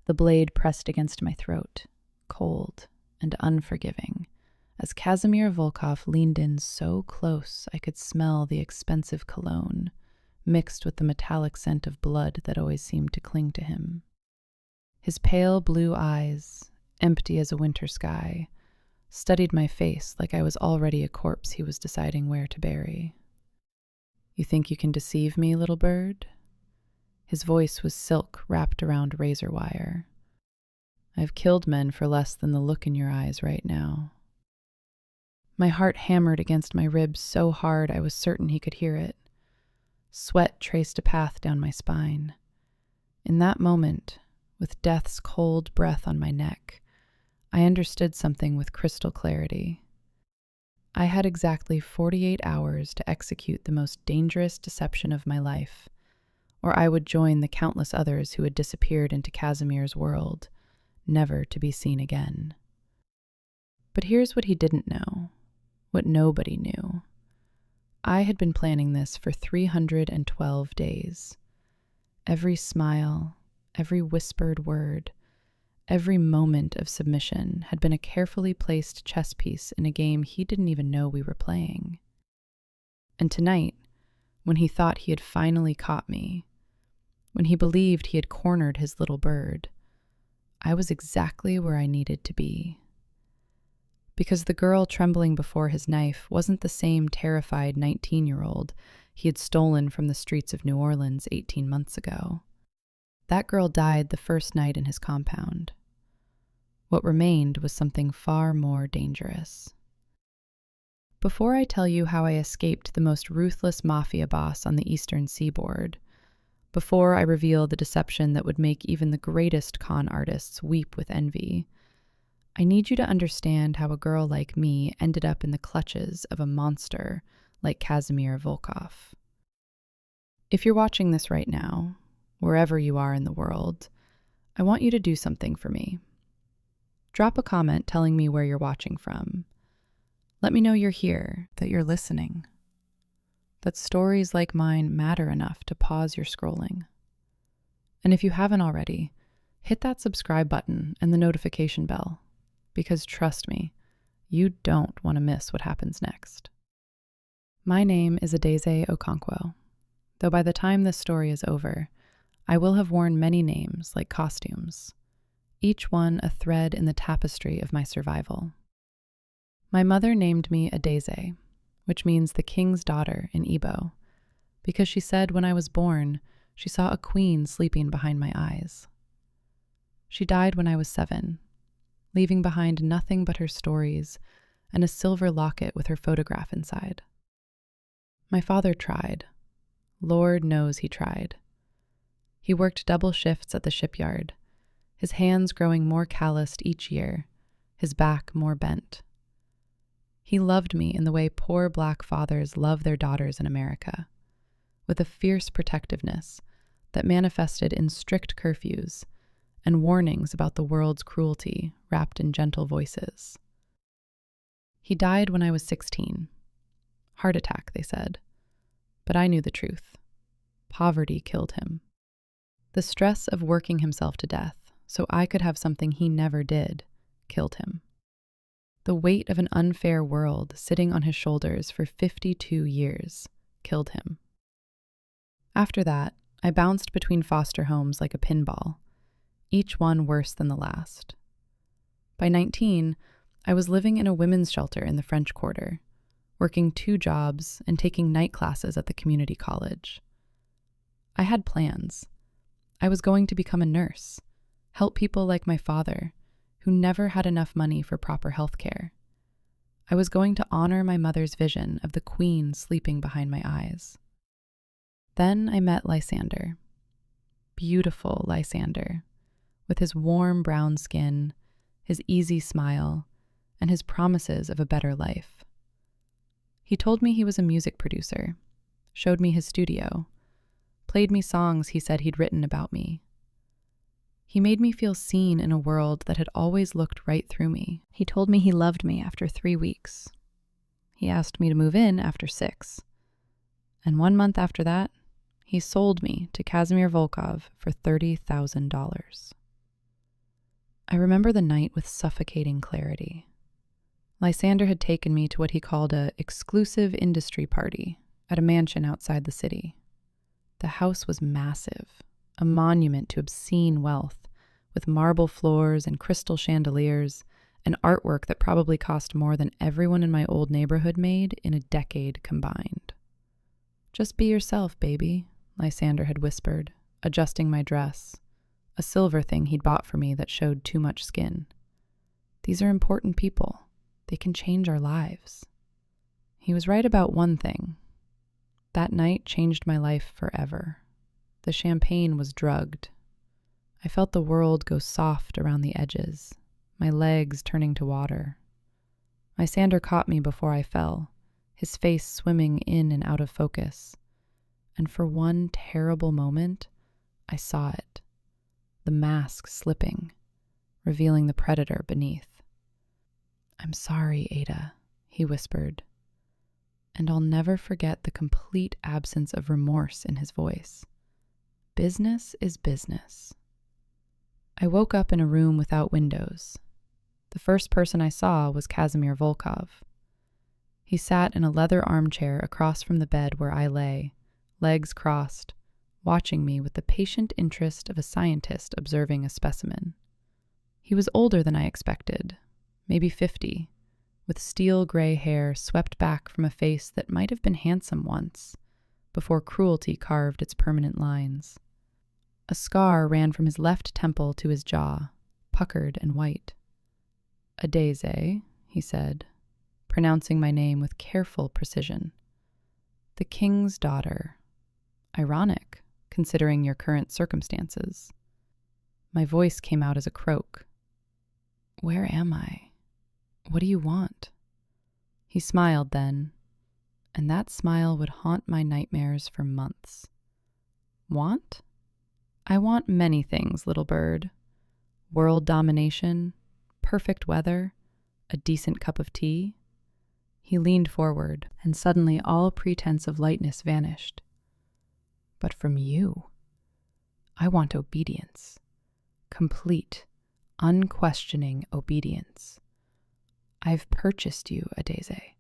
the blade pressed against my throat, cold and unforgiving, as Kazimir Volkov leaned in so close I could smell the expensive cologne, mixed with the metallic scent of blood that always seemed to cling to him. His pale blue eyes, empty as a winter sky, studied my face like I was already a corpse he was deciding where to bury. "You think you can deceive me, little bird?" His voice was silk wrapped around razor wire. "I've killed men for less than the look in your eyes right now." My heart hammered against my ribs so hard I was certain he could hear it. Sweat traced a path down my spine. In that moment, with death's cold breath on my neck, I understood something with crystal clarity. I had exactly 48 hours to execute the most dangerous deception of my life, or I would join the countless others who had disappeared into Kazimir's world, never to be seen again. But here's what he didn't know, what nobody knew. I had been planning this for 312 days. Every smile, every whispered word, every moment of submission had been a carefully placed chess piece in a game he didn't even know we were playing. And tonight, when he thought he had finally caught me, when he believed he had cornered his little bird, I was exactly where I needed to be. Because the girl trembling before his knife wasn't the same terrified 19-year-old he had stolen from the streets of New Orleans 18 months ago. That girl died the first night in his compound. What remained was something far more dangerous. Before I tell you how I escaped the most ruthless mafia boss on the eastern seaboard, before I reveal the deception that would make even the greatest con artists weep with envy, I need you to understand how a girl like me ended up in the clutches of a monster like Kazimir Volkov. If you're watching this right now, wherever you are in the world, I want you to do something for me. Drop a comment telling me where you're watching from. Let me know you're here, that you're listening, that stories like mine matter enough to pause your scrolling. And if you haven't already, hit that subscribe button and the notification bell, because trust me, you don't want to miss what happens next. My name is Adaeze Okonkwo, though by the time this story is over, I will have worn many names like costumes, each one a thread in the tapestry of my survival. My mother named me Adaeze, which means the king's daughter in Igbo, because she said when I was born, she saw a queen sleeping behind my eyes. She died when I was 7, leaving behind nothing but her stories and a silver locket with her photograph inside. My father tried. Lord knows he tried. He worked double shifts at the shipyard, his hands growing more calloused each year, his back more bent. He loved me in the way poor black fathers love their daughters in America, with a fierce protectiveness that manifested in strict curfews and warnings about the world's cruelty wrapped in gentle voices. He died when I was 16. Heart attack, they said. But I knew the truth. Poverty killed him. The stress of working himself to death so I could have something he never did killed him. The weight of an unfair world sitting on his shoulders for 52 years killed him. After that, I bounced between foster homes like a pinball, each one worse than the last. By 19, I was living in a women's shelter in the French Quarter, working 2 jobs and taking night classes at the community college. I had plans. I was going to become a nurse, help people like my father, who never had enough money for proper health care. I was going to honor my mother's vision of the queen sleeping behind my eyes. Then I met Lysander. Beautiful Lysander, with his warm brown skin, his easy smile, and his promises of a better life. He told me he was a music producer, showed me his studio, played me songs he said he'd written about me. He made me feel seen in a world that had always looked right through me. He told me he loved me after 3 weeks. He asked me to move in after 6. And 1 month after that, he sold me to Kazimir Volkov for $30,000. I remember the night with suffocating clarity. Lysander had taken me to what he called a exclusive industry party at a mansion outside the city. The house was massive, a monument to obscene wealth, with marble floors and crystal chandeliers, and artwork that probably cost more than everyone in my old neighborhood made in a decade combined. "Just be yourself, baby," Lysander had whispered, adjusting my dress, a silver thing he'd bought for me that showed too much skin. "These are important people. They can change our lives." He was right about one thing. That night changed my life forever. The champagne was drugged. I felt the world go soft around the edges, my legs turning to water. Lysander caught me before I fell, his face swimming in and out of focus. And for one terrible moment, I saw it. The mask slipping, revealing the predator beneath. "I'm sorry, Ada," he whispered. And I'll never forget the complete absence of remorse in his voice. Business is business. I woke up in a room without windows. The first person I saw was Kazimir Volkov. He sat in a leather armchair across from the bed where I lay, legs crossed, watching me with the patient interest of a scientist observing a specimen. He was older than I expected, maybe 50, with steel gray hair swept back from a face that might have been handsome once, before cruelty carved its permanent lines. A scar ran from his left temple to his jaw, puckered and white. "Adaeze," he said, pronouncing my name with careful precision. "The king's daughter. Ironic, considering your current circumstances." My voice came out as a croak. "Where am I? What do you want?" He smiled then, and that smile would haunt my nightmares for months. "Want? I want many things, little bird. World domination, perfect weather, a decent cup of tea." He leaned forward, and suddenly all pretense of lightness vanished. "But from you, I want obedience. Complete, unquestioning obedience. I've purchased you, Adaeze.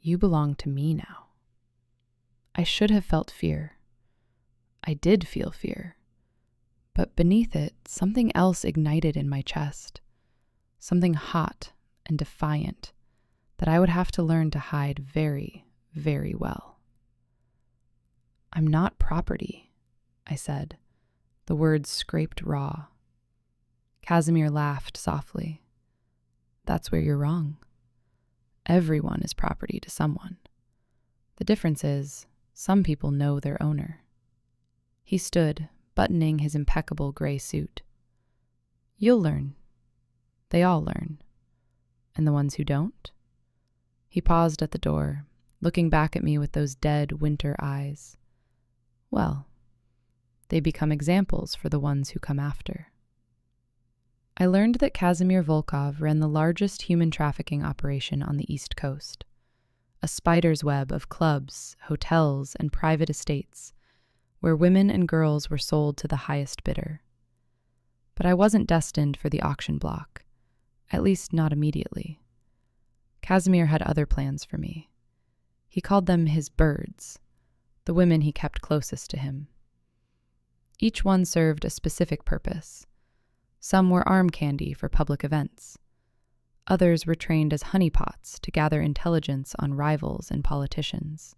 You belong to me now." I should have felt fear. I did feel fear. But beneath it, something else ignited in my chest. Something hot and defiant that I would have to learn to hide very, very well. "I'm not property," I said, the words scraped raw. Kazimir laughed softly. "That's where you're wrong. Everyone is property to someone. The difference is, some people know their owner." He stood, buttoning his impeccable gray suit. "You'll learn. They all learn. And the ones who don't?" He paused at the door, looking back at me with those dead winter eyes. "Well, they become examples for the ones who come after." I learned that Kazimir Volkov ran the largest human trafficking operation on the East Coast, a spider's web of clubs, hotels, and private estates, where women and girls were sold to the highest bidder. But I wasn't destined for the auction block, at least not immediately. Kazimir had other plans for me. He called them his birds, the women he kept closest to him. Each one served a specific purpose. Some were arm candy for public events. Others were trained as honeypots to gather intelligence on rivals and politicians.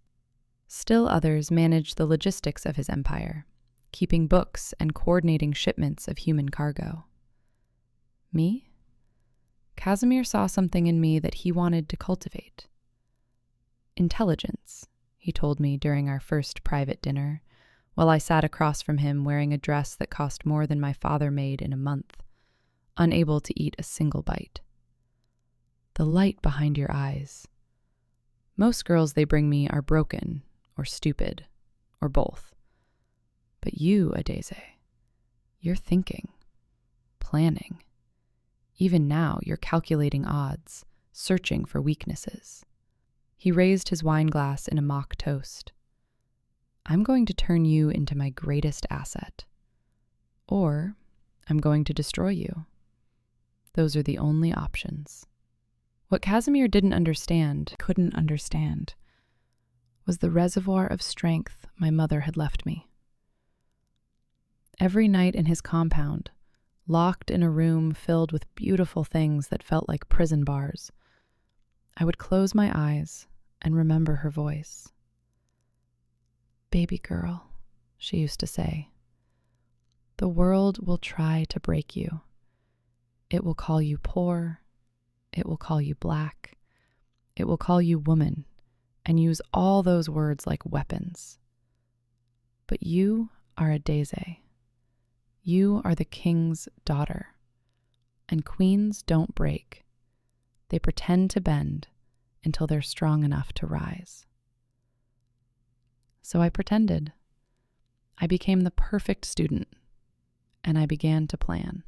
Still others managed the logistics of his empire, keeping books and coordinating shipments of human cargo. Me? Kazimir saw something in me that he wanted to cultivate. Intelligence, he told me during our first private dinner, while I sat across from him wearing a dress that cost more than my father made in a month, unable to eat a single bite. "The light behind your eyes. Most girls they bring me are broken, or stupid, or both. But you, Adaeze, you're thinking, planning. Even now, you're calculating odds, searching for weaknesses." He raised his wine glass in a mock toast. "I'm going to turn you into my greatest asset. Or I'm going to destroy you. Those are the only options. What Kazimir couldn't understand, was the reservoir of strength my mother had left me. Every night in his compound, locked in a room filled with beautiful things that felt like prison bars, I would close my eyes and remember her voice. "Baby girl," she used to say, "the world will try to break you. It will call you poor. It will call you black. It will call you woman, and use all those words like weapons. But you are Adaeze. You are the king's daughter. And queens don't break. They pretend to bend until they're strong enough to rise." So I pretended. I became the perfect student, and I began to plan.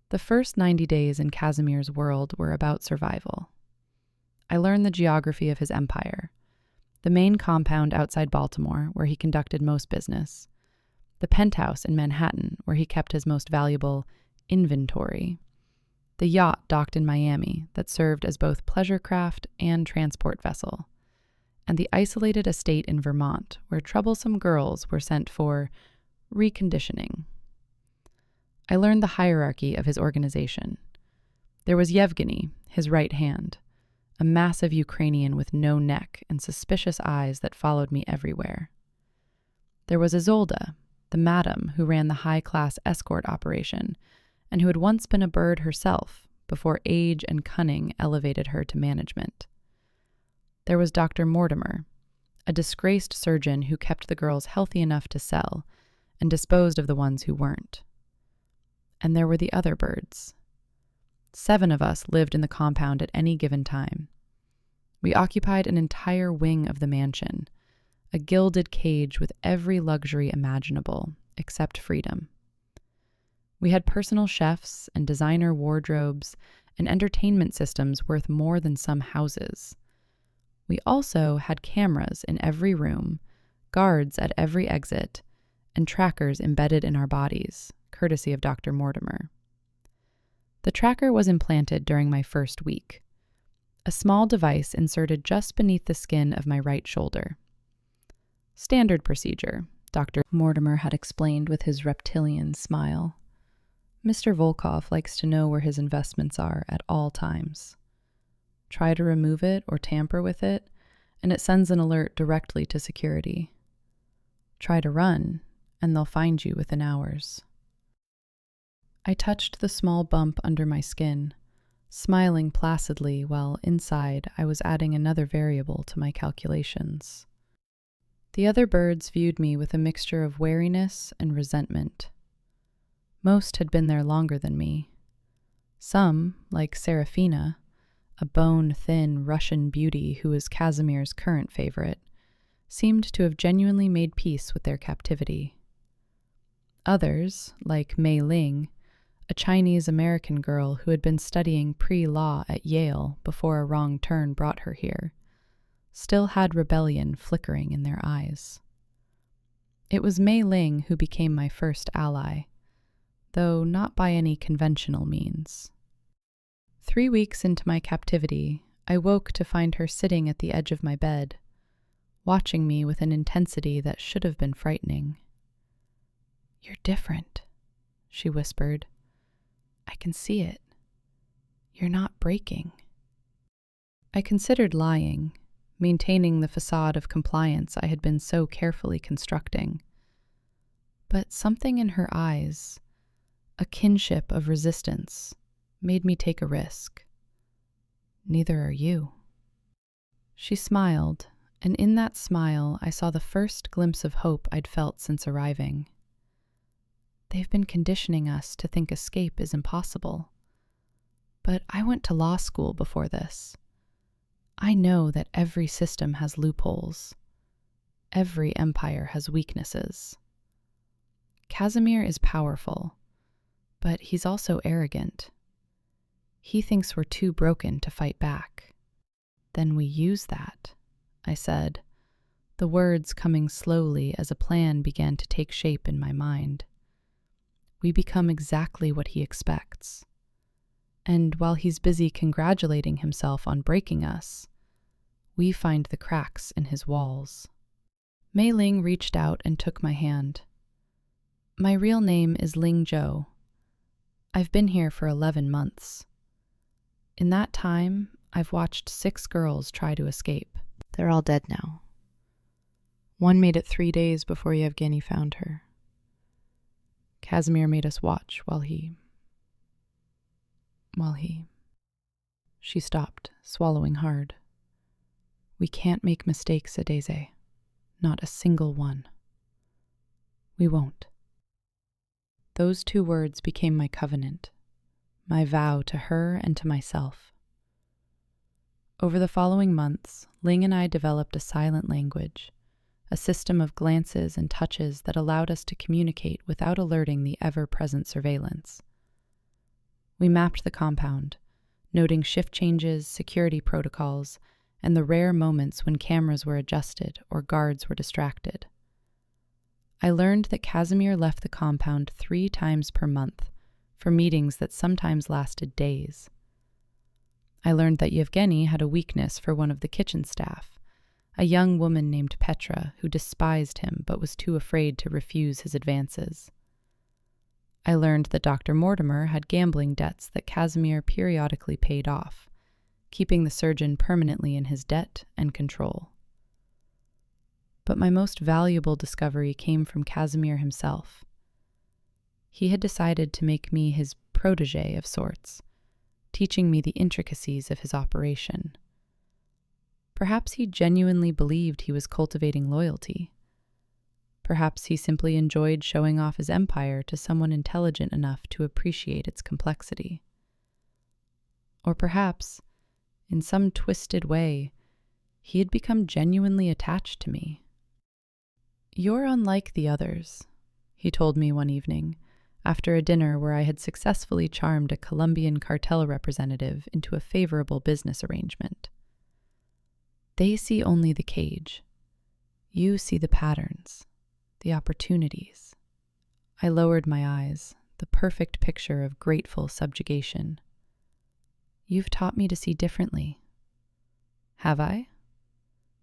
The first 90 days in Kazimir's world were about survival. I learned the geography of his empire, the main compound outside Baltimore, where he conducted most business, the penthouse in Manhattan, where he kept his most valuable inventory, the yacht docked in Miami that served as both pleasure craft and transport vessel, and the isolated estate in Vermont, where troublesome girls were sent for reconditioning. I learned the hierarchy of his organization. There was Yevgeny, his right hand, a massive Ukrainian with no neck and suspicious eyes that followed me everywhere. There was Isolde, the madam who ran the high-class escort operation and who had once been a bird herself before age and cunning elevated her to management. There was Dr. Mortimer, a disgraced surgeon who kept the girls healthy enough to sell and disposed of the ones who weren't. And there were the other birds. 7 of us lived in the compound at any given time. We occupied an entire wing of the mansion, a gilded cage with every luxury imaginable, except freedom. We had personal chefs and designer wardrobes and entertainment systems worth more than some houses. We also had cameras in every room, guards at every exit, and trackers embedded in our bodies, courtesy of Dr. Mortimer. The tracker was implanted during my first week, a small device inserted just beneath the skin of my right shoulder. "Standard procedure," Dr. Mortimer had explained with his reptilian smile. "Mr. Volkov likes to know where his investments are at all times. Try to remove it or tamper with it, and it sends an alert directly to security. Try to run, and they'll find you within hours." I touched the small bump under my skin, smiling placidly while inside I was adding another variable to my calculations. The other birds viewed me with a mixture of wariness and resentment. Most had been there longer than me. Some, like Serafina, a bone-thin Russian beauty who was Kazimir's current favorite, seemed to have genuinely made peace with their captivity. Others, like Mei Ling, a Chinese-American girl who had been studying pre-law at Yale before a wrong turn brought her here, still had rebellion flickering in their eyes. It was Mei Ling who became my first ally, though not by any conventional means. 3 weeks into my captivity, I woke to find her sitting at the edge of my bed, watching me with an intensity that should have been frightening. "You're different," she whispered. "I can see it. You're not breaking." I considered lying, maintaining the facade of compliance I had been so carefully constructing. But something in her eyes, a kinship of resistance, made me take a risk. "Neither are you." She smiled, and in that smile I saw the first glimpse of hope I'd felt since arriving. "They've been conditioning us to think escape is impossible. But I went to law school before this. I know that every system has loopholes. Every empire has weaknesses. Kazimir is powerful, but he's also arrogant. He thinks we're too broken to fight back. Then we use that," I said, the words coming slowly as a plan began to take shape in my mind. "We become exactly what he expects. And while he's busy congratulating himself on breaking us, we find the cracks in his walls. Mei Ling reached out and took my hand. My real name is Ling Zhou. I've been here for 11 months. In that time, I've watched 6 girls try to escape. They're all dead now. One made it 3 days before Yevgeny found her. Kazimir made us watch while he... She stopped, swallowing hard. We can't make mistakes, Adaeze. Not a single one. We won't. Those 2 words became my covenant, my vow to her and to myself. Over the following months, Ling and I developed a silent language, a system of glances and touches that allowed us to communicate without alerting the ever-present surveillance. We mapped the compound, noting shift changes, security protocols, and the rare moments when cameras were adjusted or guards were distracted. I learned that Kazimir left the compound 3 times per month for meetings that sometimes lasted days. I learned that Yevgeny had a weakness for one of the kitchen staff, a young woman named Petra who despised him but was too afraid to refuse his advances. I learned that Dr. Mortimer had gambling debts that Kazimir periodically paid off, keeping the surgeon permanently in his debt and control. But my most valuable discovery came from Kazimir himself. He had decided to make me his protégé of sorts, teaching me the intricacies of his operation. Perhaps he genuinely believed he was cultivating loyalty. Perhaps he simply enjoyed showing off his empire to someone intelligent enough to appreciate its complexity. Or perhaps, in some twisted way, he had become genuinely attached to me. "You're unlike the others," he told me one evening, after a dinner where I had successfully charmed a Colombian cartel representative into a favorable business arrangement. "They see only the cage. You see the patterns, the opportunities." I lowered my eyes, the perfect picture of grateful subjugation. "You've taught me to see differently." "Have I?"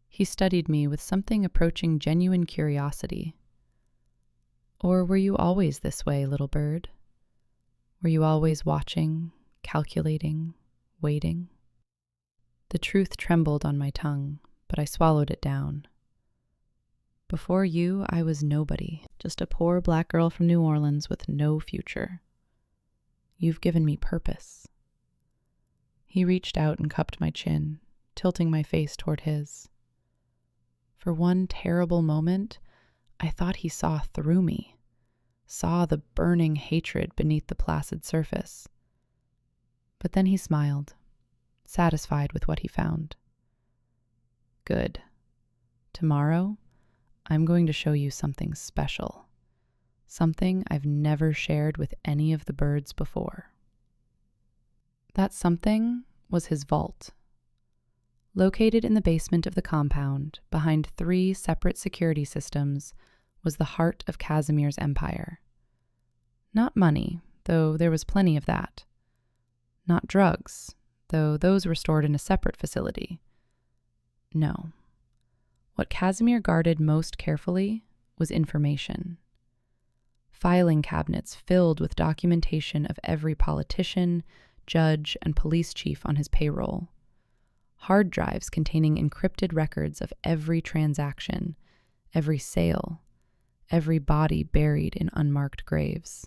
He studied me with something approaching genuine curiosity. "Or were you always this way, little bird? Were you always watching, calculating, waiting?" The truth trembled on my tongue, but I swallowed it down. "Before you, I was nobody, just a poor black girl from New Orleans with no future. You've given me purpose." He reached out and cupped my chin, tilting my face toward his. For one terrible moment, I thought he saw through me, saw the burning hatred beneath the placid surface. But then he smiled, satisfied with what he found. "Good. Tomorrow, I'm going to show you something special, something I've never shared with any of the birds before." That something was his vault. Located in the basement of the compound, behind 3 separate security systems, was the heart of Kazimir's empire. Not money, though there was plenty of that. Not drugs, though those were stored in a separate facility. No. What Kazimir guarded most carefully was information. Filing cabinets filled with documentation of every politician, judge, and police chief on his payroll. Hard drives containing encrypted records of every transaction, every sale, every body buried in unmarked graves.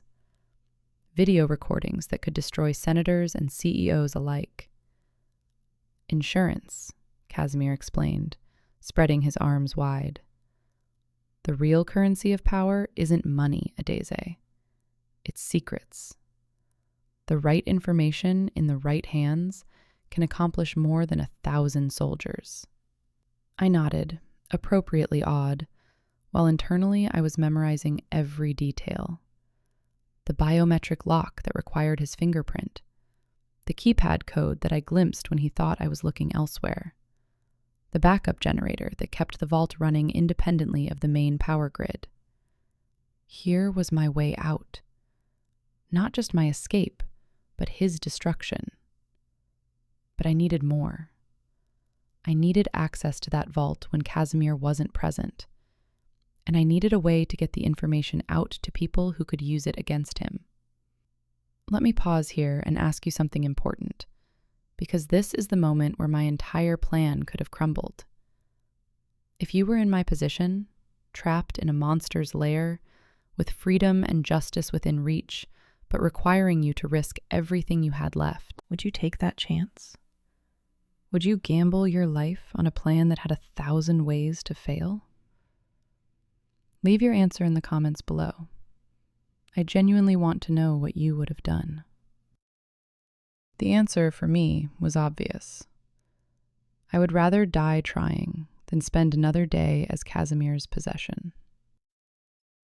Video recordings that could destroy senators and CEOs alike. "Insurance," Kazimir explained, spreading his arms wide. "The real currency of power isn't money, Adaeze. It's secrets. The right information in the right hands can accomplish more than 1,000 soldiers." I nodded, appropriately awed, while internally I was memorizing every detail. The biometric lock that required his fingerprint. The keypad code that I glimpsed when he thought I was looking elsewhere. The backup generator that kept the vault running independently of the main power grid. Here was my way out. Not just my escape, but his destruction. But I needed more. I needed access to that vault when Kazimir wasn't present, and I needed a way to get the information out to people who could use it against him. Let me pause here and ask you something important, because this is the moment where my entire plan could have crumbled. If you were in my position, trapped in a monster's lair, with freedom and justice within reach, but requiring you to risk everything you had left, would you take that chance? Would you gamble your life on a plan that had 1,000 ways to fail? Leave your answer in the comments below. I genuinely want to know what you would have done. The answer for me was obvious. I would rather die trying than spend another day as Kazimir's possession.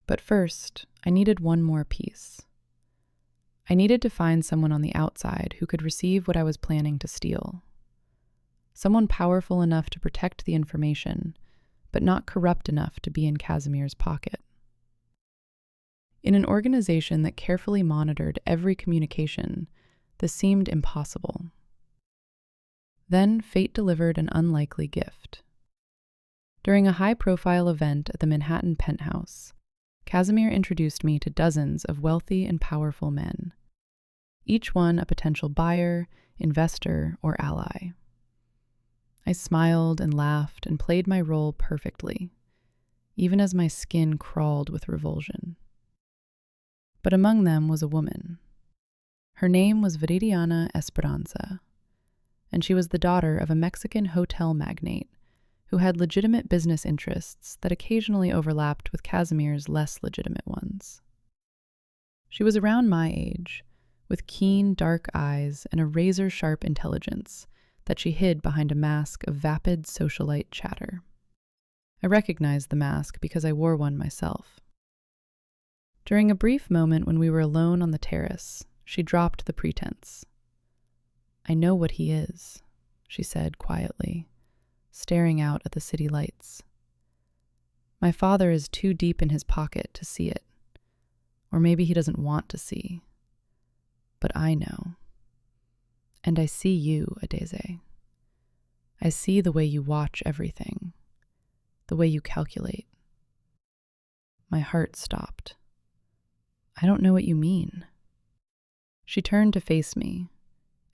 But first, I needed one more piece. I needed to find someone on the outside who could receive what I was planning to steal. Someone powerful enough to protect the information, but not corrupt enough to be in Kazimir's pocket. In an organization that carefully monitored every communication, this seemed impossible. Then fate delivered an unlikely gift. During a high-profile event at the Manhattan penthouse, Kazimir introduced me to dozens of wealthy and powerful men, each one a potential buyer, investor, or ally. I smiled and laughed and played my role perfectly, even as my skin crawled with revulsion. But among them was a woman. Her name was Viridiana Esperanza, and she was the daughter of a Mexican hotel magnate who had legitimate business interests that occasionally overlapped with Kazimir's less legitimate ones. She was around my age, with keen, dark eyes and a razor-sharp intelligence that she hid behind a mask of vapid socialite chatter. I recognized the mask because I wore one myself. During a brief moment when we were alone on the terrace, she dropped the pretense. "I know what he is," she said quietly, staring out at the city lights. "My father is too deep in his pocket to see it. Or maybe he doesn't want to see. But I know. And I see you, Adaeze. I see the way you watch everything, the way you calculate." My heart stopped. "I don't know what you mean." She turned to face me,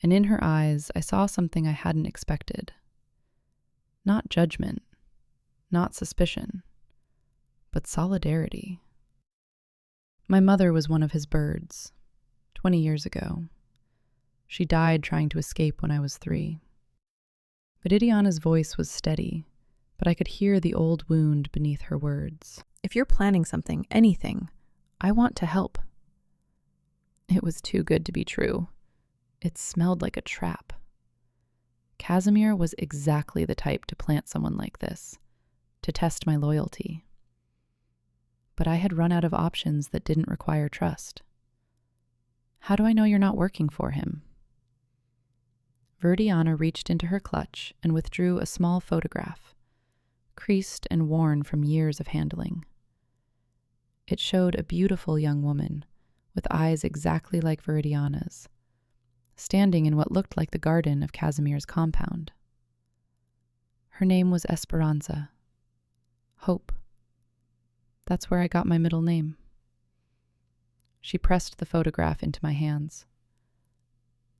and in her eyes I saw something I hadn't expected. Not judgment, not suspicion, but solidarity. My mother was one of his birds, 20 years ago. She died trying to escape when I was 3. Viridiana's voice was steady, but I could hear the old wound beneath her words. "If you're planning something, anything, I want to help." It was too good to be true. It smelled like a trap. Kazimir was exactly the type to plant someone like this, to test my loyalty. But I had run out of options that didn't require trust. "How do I know you're not working for him?" Viridiana reached into her clutch and withdrew a small photograph, creased and worn from years of handling. It showed a beautiful young woman with eyes exactly like Viridiana's, standing in what looked like the garden of Kazimir's compound. Her name was Esperanza. Hope. That's where I got my middle name. She pressed the photograph into my hands.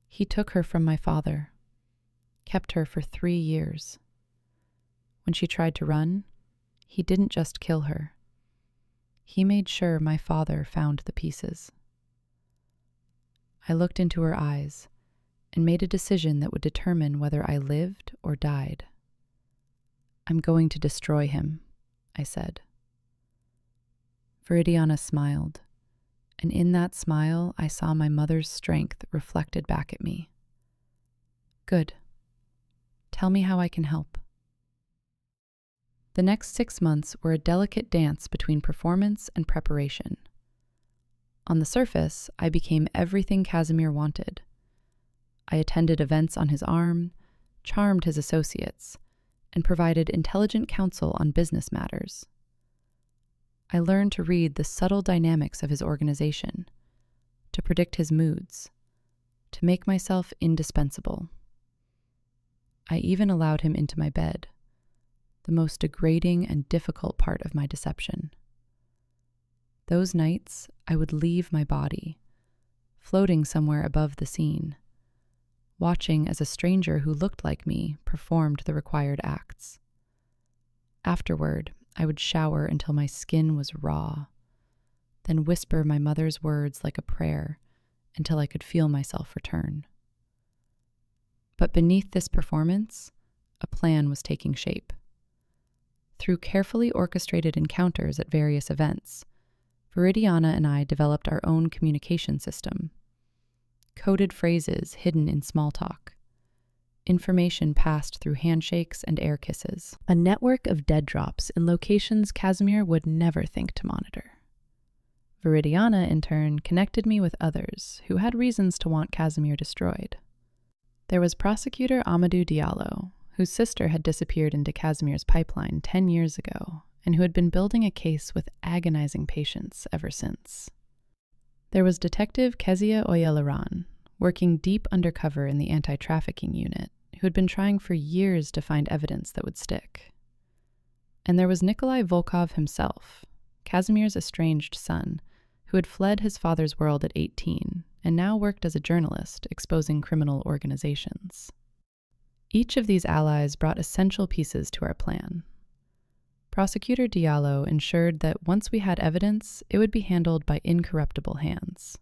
He took her from my father, kept her for 3 years. When she tried to run, he didn't just kill her. He made sure my father found the pieces. I looked into her eyes and made a decision that would determine whether I lived or died. "I'm going to destroy him," I said. Viridiana smiled, and in that smile I saw my mother's strength reflected back at me. "Good. Tell me how I can help." The next 6 months were a delicate dance between performance and preparation. On the surface, I became everything Kazimir wanted. I attended events on his arm, charmed his associates, and provided intelligent counsel on business matters. I learned to read the subtle dynamics of his organization, to predict his moods, to to make myself indispensable. I even allowed him into my bed, the most degrading and difficult part of my deception. Those nights, I would leave my body, floating somewhere above the scene, watching as a stranger who looked like me performed the required acts. Afterward, I would shower until my skin was raw, then whisper my mother's words like a prayer until I could feel myself return. But beneath this performance, a plan was taking shape. Through carefully orchestrated encounters at various events, Viridiana and I developed our own communication system. Coded phrases hidden in small talk. Information passed through handshakes and air kisses. A network of dead drops in locations Kazimir would never think to monitor. Viridiana, in turn, connected me with others who had reasons to want Kazimir destroyed. There was prosecutor Amadou Diallo, whose sister had disappeared into Kazimir's pipeline 10 years ago, and who had been building a case with agonizing patience ever since. There was Detective Kezia Oyelaran, working deep undercover in the anti-trafficking unit, who had been trying for years to find evidence that would stick. And there was Nikolai Volkov himself, Kazimir's estranged son, who had fled his father's world at 18 and now worked as a journalist exposing criminal organizations. Each of these allies brought essential pieces to our plan. Prosecutor Diallo ensured that once we had evidence, it would be handled by incorruptible hands.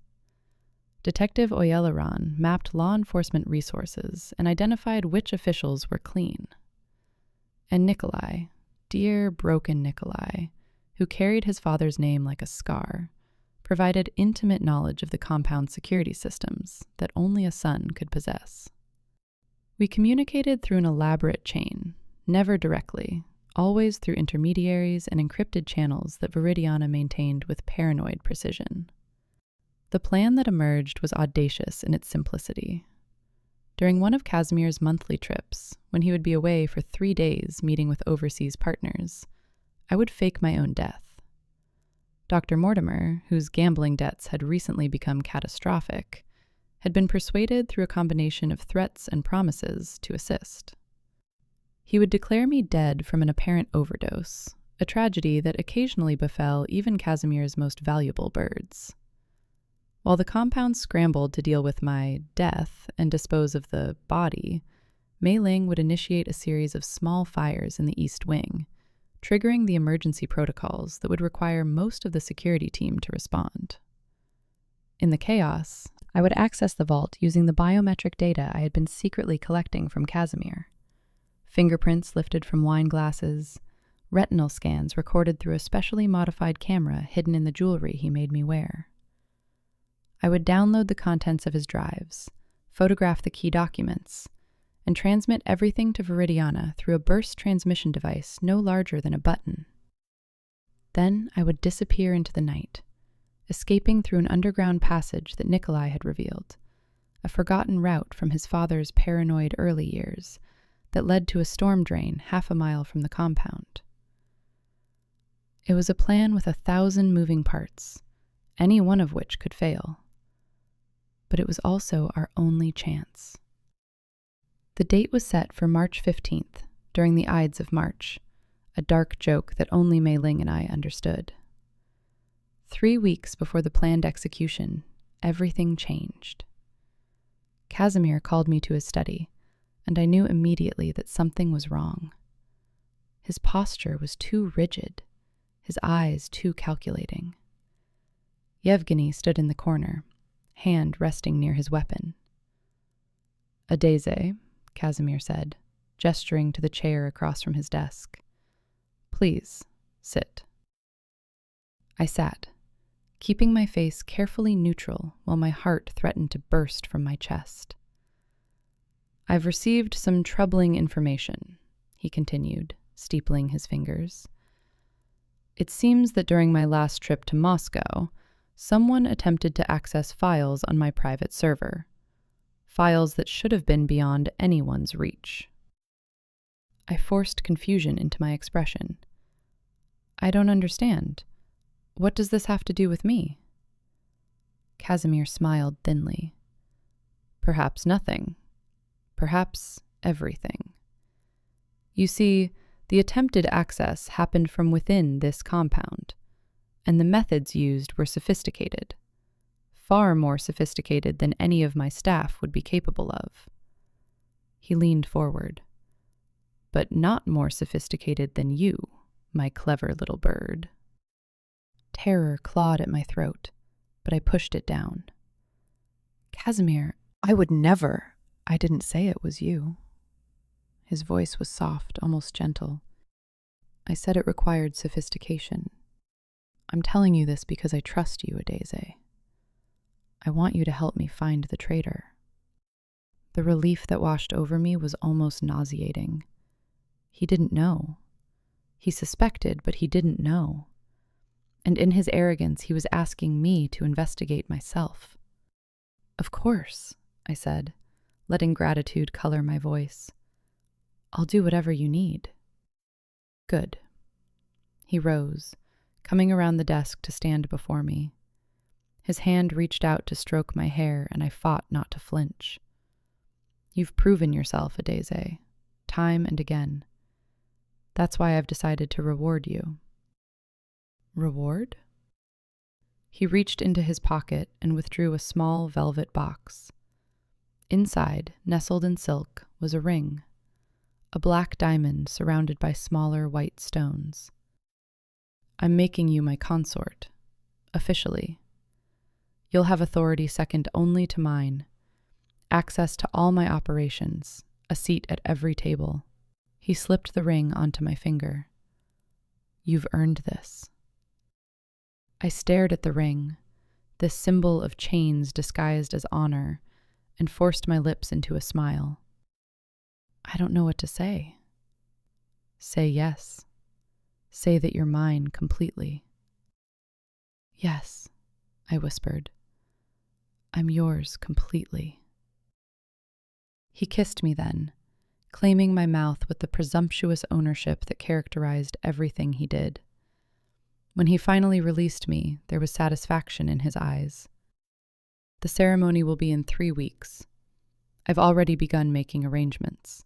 Detective Oyelaran mapped law enforcement resources and identified which officials were clean. And Nikolai, dear broken Nikolai, who carried his father's name like a scar, provided intimate knowledge of the compound security systems that only a son could possess. We communicated through an elaborate chain, never directly, always through intermediaries and encrypted channels that Viridiana maintained with paranoid precision. The plan that emerged was audacious in its simplicity. During one of Kazimir's monthly trips, when he would be away for 3 days meeting with overseas partners, I would fake my own death. Dr. Mortimer, whose gambling debts had recently become catastrophic, had been persuaded through a combination of threats and promises to assist. He would declare me dead from an apparent overdose, a tragedy that occasionally befell even Kazimir's most valuable birds. While the compound scrambled to deal with my death and dispose of the body, Mei Ling would initiate a series of small fires in the East Wing, triggering the emergency protocols that would require most of the security team to respond. In the chaos, I would access the vault using the biometric data I had been secretly collecting from Kazimir. Fingerprints lifted from wine glasses, retinal scans recorded through a specially modified camera hidden in the jewelry he made me wear. I would download the contents of his drives, photograph the key documents, and transmit everything to Viridiana through a burst transmission device no larger than a button. Then I would disappear into the night, escaping through an underground passage that Nikolai had revealed, a forgotten route from his father's paranoid early years that led to a storm drain 1/2 mile from the compound. It was a plan with 1,000 moving parts, any one of which could fail. But it was also our only chance. The date was set for March 15th, during the Ides of March, a dark joke that only Mei Ling and I understood. 3 weeks before the planned execution, everything changed. Kazimir called me to his study, and I knew immediately that something was wrong. His posture was too rigid, his eyes too calculating. Yevgeny stood in the corner, hand resting near his weapon. "Adaeze," Kazimir said, gesturing to the chair across from his desk. "Please, sit." I sat, keeping my face carefully neutral while my heart threatened to burst from my chest. "I've received some troubling information," he continued, steepling his fingers. "It seems that during my last trip to Moscow, someone attempted to access files on my private server. Files that should have been beyond anyone's reach." I forced confusion into my expression. "I don't understand. What does this have to do with me?" Kazimir smiled thinly. Perhaps nothing. Perhaps everything. You see, the attempted access happened from within this compound, and the methods used were sophisticated, far more sophisticated than any of my staff would be capable of. He leaned forward. But not more sophisticated than you, my clever little bird. Terror clawed at my throat, but I pushed it down. Kazimir, I would never. I didn't say it was you. His voice was soft, almost gentle. I said it required sophistication. I'm telling you this because I trust you, Adaeze. I want you to help me find the traitor. The relief that washed over me was almost nauseating. He didn't know. He suspected, but he didn't know. And in his arrogance, he was asking me to investigate myself. Of course, I said, letting gratitude color my voice. I'll do whatever you need. Good. He rose, coming around the desk to stand before me. His hand reached out to stroke my hair, and I fought not to flinch. You've proven yourself, Adaeze, time and again. That's why I've decided to reward you. Reward? He reached into his pocket and withdrew a small velvet box. Inside, nestled in silk, was a ring, a black diamond surrounded by smaller white stones. I'm making you my consort, officially. You'll have authority second only to mine, access to all my operations, a seat at every table. He slipped the ring onto my finger. You've earned this. I stared at the ring, this symbol of chains disguised as honor, and forced my lips into a smile. I don't know what to say. Say yes. Say that you're mine completely. Yes, I whispered. I'm yours completely. He kissed me then, claiming my mouth with the presumptuous ownership that characterized everything he did. When he finally released me, there was satisfaction in his eyes. The ceremony will be in 3 weeks. I've already begun making arrangements.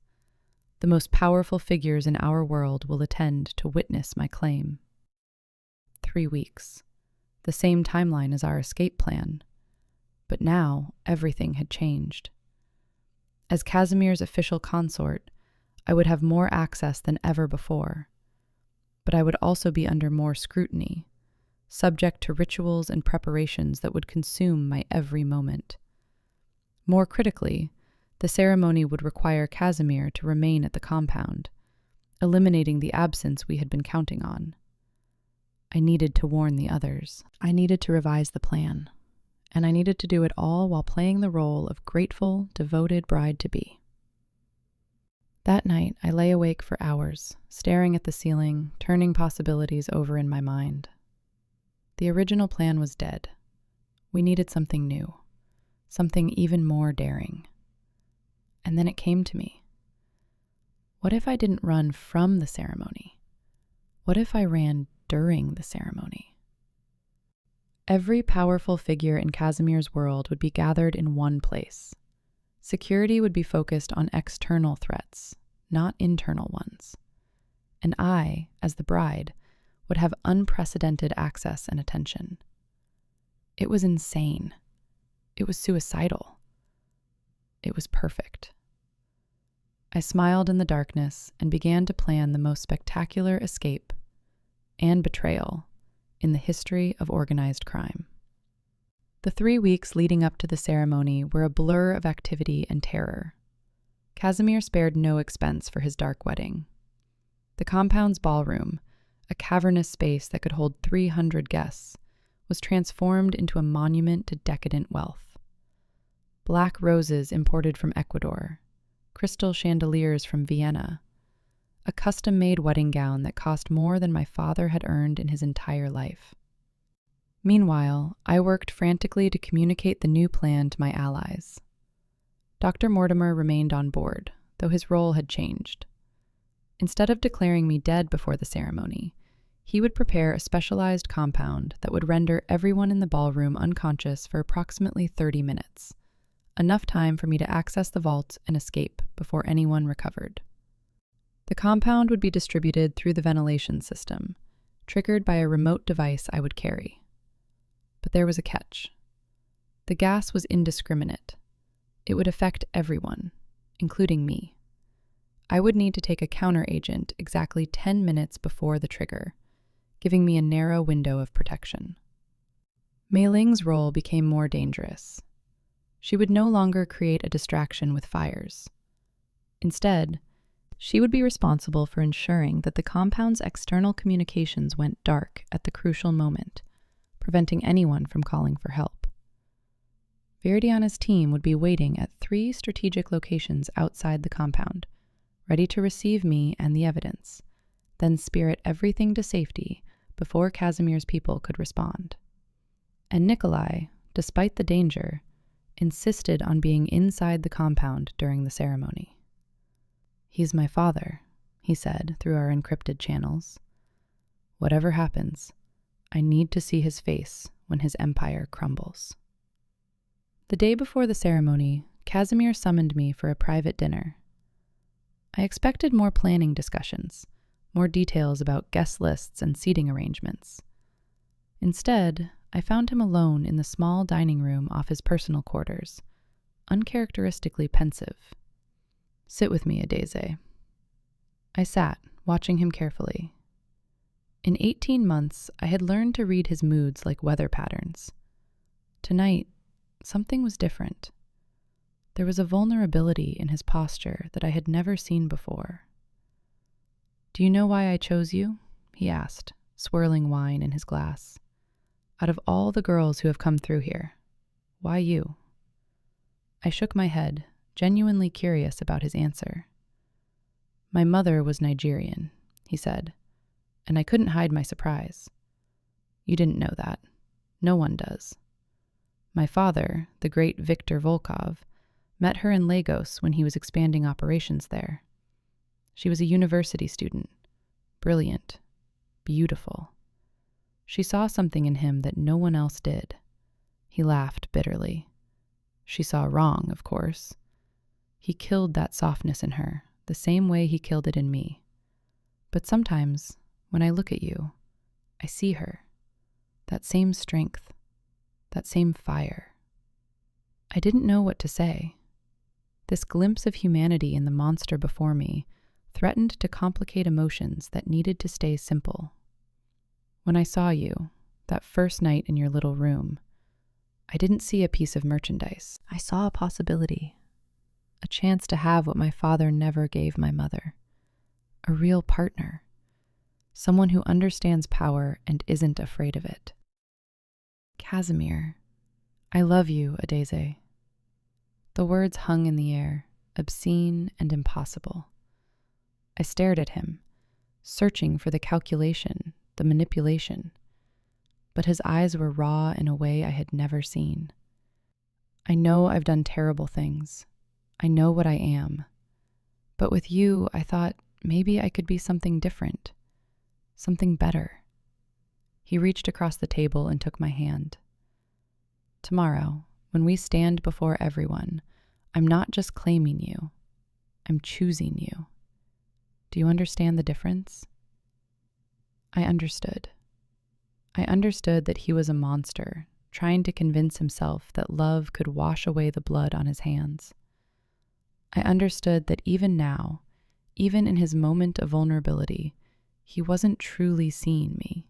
The most powerful figures in our world will attend to witness my claim. 3 weeks. The same timeline as our escape plan. But now, everything had changed. As Kazimir's official consort, I would have more access than ever before. But I would also be under more scrutiny, subject to rituals and preparations that would consume my every moment. More critically, the ceremony would require Kazimir to remain at the compound, eliminating the absence we had been counting on. I needed to warn the others. I needed to revise the plan. And I needed to do it all while playing the role of grateful, devoted bride-to-be. That night, I lay awake for hours, staring at the ceiling, turning possibilities over in my mind. The original plan was dead. We needed something new, something even more daring. And then it came to me. What if I didn't run from the ceremony? What if I ran during the ceremony? Every powerful figure in Kazimir's world would be gathered in one place. Security would be focused on external threats, not internal ones. And I, as the bride, would have unprecedented access and attention. It was insane. It was suicidal. It was perfect. I smiled in the darkness and began to plan the most spectacular escape and betrayal in the history of organized crime. The 3 weeks leading up to the ceremony were a blur of activity and terror. Kazimir spared no expense for his dark wedding. The compound's ballroom, a cavernous space that could hold 300 guests, was transformed into a monument to decadent wealth. Black roses imported from Ecuador, crystal chandeliers from Vienna, a custom-made wedding gown that cost more than my father had earned in his entire life. Meanwhile, I worked frantically to communicate the new plan to my allies. Dr. Mortimer remained on board, though his role had changed. Instead of declaring me dead before the ceremony, he would prepare a specialized compound that would render everyone in the ballroom unconscious for approximately 30 minutes, enough time for me to access the vault and escape before anyone recovered. The compound would be distributed through the ventilation system, triggered by a remote device I would carry. But there was a catch. The gas was indiscriminate. It would affect everyone, including me. I would need to take a counteragent exactly 10 minutes before the trigger, giving me a narrow window of protection. Mei Ling's role became more dangerous. She would no longer create a distraction with fires. Instead, she would be responsible for ensuring that the compound's external communications went dark at the crucial moment, preventing anyone from calling for help. Viridiana's team would be waiting at 3 strategic locations outside the compound, ready to receive me and the evidence, then spirit everything to safety before Kazimir's people could respond. And Nikolai, despite the danger, insisted on being inside the compound during the ceremony. "He's my father," he said through our encrypted channels. "Whatever happens, I need to see his face when his empire crumbles." The day before the ceremony, Kazimir summoned me for a private dinner. I expected more planning discussions, more details about guest lists and seating arrangements. Instead, I found him alone in the small dining room off his personal quarters, uncharacteristically pensive. "Sit with me, Adaeze." I sat, watching him carefully. In 18 months, I had learned to read his moods like weather patterns. Tonight, something was different. There was a vulnerability in his posture that I had never seen before. "Do you know why I chose you?" he asked, swirling wine in his glass. "Out of all the girls who have come through here, why you?" I shook my head, genuinely curious about his answer. "My mother was Nigerian," he said, and I couldn't hide my surprise. "You didn't know that. No one does. My father, the great Victor Volkov, met her in Lagos when he was expanding operations there. She was a university student, brilliant, beautiful. She saw something in him that no one else did." He laughed bitterly. "She saw wrong, of course. He killed that softness in her, the same way he killed it in me. But sometimes, when I look at you, I see her. That same strength, that same fire." I didn't know what to say. This glimpse of humanity in the monster before me threatened to complicate emotions that needed to stay simple. "When I saw you, that first night in your little room, I didn't see a piece of merchandise. I saw a possibility. A chance to have what my father never gave my mother. A real partner. Someone who understands power and isn't afraid of it." "Kazimir, I love you, Adaeze." The words hung in the air, obscene and impossible. I stared at him, searching for the calculation, the manipulation. But his eyes were raw in a way I had never seen. "I know I've done terrible things. I know what I am. But with you, I thought maybe I could be something different, something better." He reached across the table and took my hand. "Tomorrow, when we stand before everyone, I'm not just claiming you. I'm choosing you. Do you understand the difference?" I understood. I understood that he was a monster, trying to convince himself that love could wash away the blood on his hands. I understood that even now, even in his moment of vulnerability, he wasn't truly seeing me.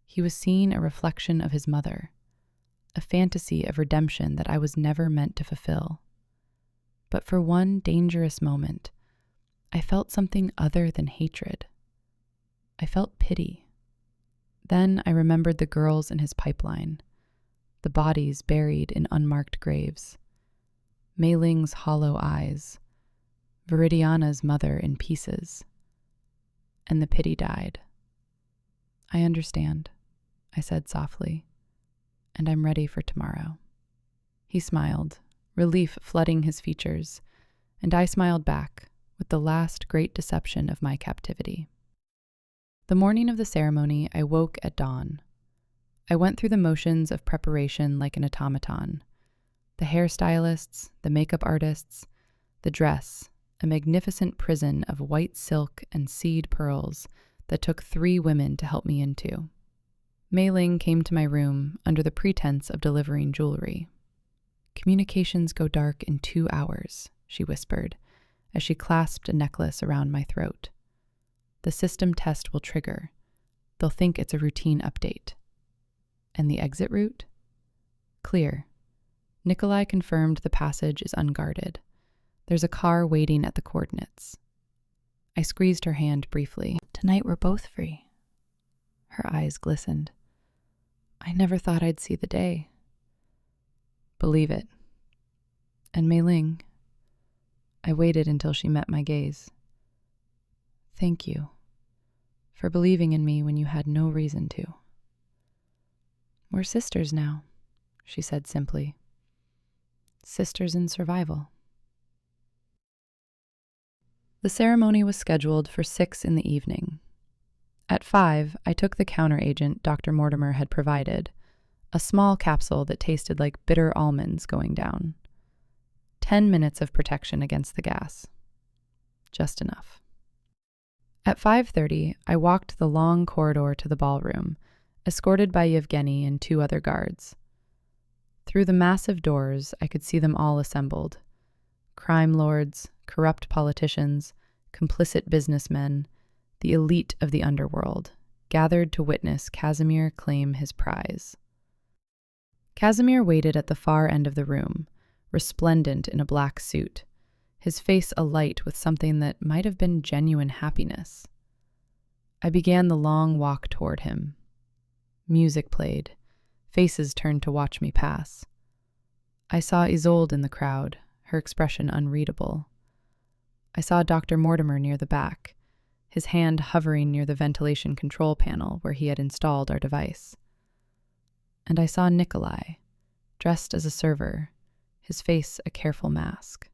He was seeing a reflection of his mother, a fantasy of redemption that I was never meant to fulfill. But for one dangerous moment, I felt something other than hatred. I felt pity. Then I remembered the girls in his pipeline, the bodies buried in unmarked graves, Mei Ling's hollow eyes, Viridiana's mother in pieces, and the pity died. "I understand," I said softly, "and I'm ready for tomorrow." He smiled, relief flooding his features, and I smiled back with the last great deception of my captivity. The morning of the ceremony, I woke at dawn. I went through the motions of preparation like an automaton. The hairstylists, the makeup artists, the dress, a magnificent prison of white silk and seed pearls that took 3 women to help me into. Mei Ling came to my room under the pretense of delivering jewelry. "Communications go dark in 2 hours," she whispered, as she clasped a necklace around my throat. "The system test will trigger. They'll think it's a routine update." "And the exit route?" "Clear. Nikolai confirmed the passage is unguarded. There's a car waiting at the coordinates." I squeezed her hand briefly. "Tonight we're both free." Her eyes glistened. "I never thought I'd see the day." "Believe it." "And Mei Ling." I waited until she met my gaze. "Thank you for believing in me when you had no reason to." "We're sisters now," she said simply. "Sisters in survival." The ceremony was scheduled for 6 in the evening. At 5, I took the counteragent Dr. Mortimer had provided, a small capsule that tasted like bitter almonds going down. 10 minutes of protection against the gas. Just enough. At 5:30, I walked the long corridor to the ballroom, escorted by Yevgeny and 2 other guards. Through the massive doors, I could see them all assembled. Crime lords, corrupt politicians, complicit businessmen, the elite of the underworld, gathered to witness Kazimir claim his prize. Kazimir waited at the far end of the room, resplendent in a black suit, his face alight with something that might have been genuine happiness. I began the long walk toward him. Music played. Faces turned to watch me pass. I saw Isolde in the crowd, her expression unreadable. I saw Dr. Mortimer near the back, his hand hovering near the ventilation control panel where he had installed our device. And I saw Nikolai, dressed as a server, his face a careful mask.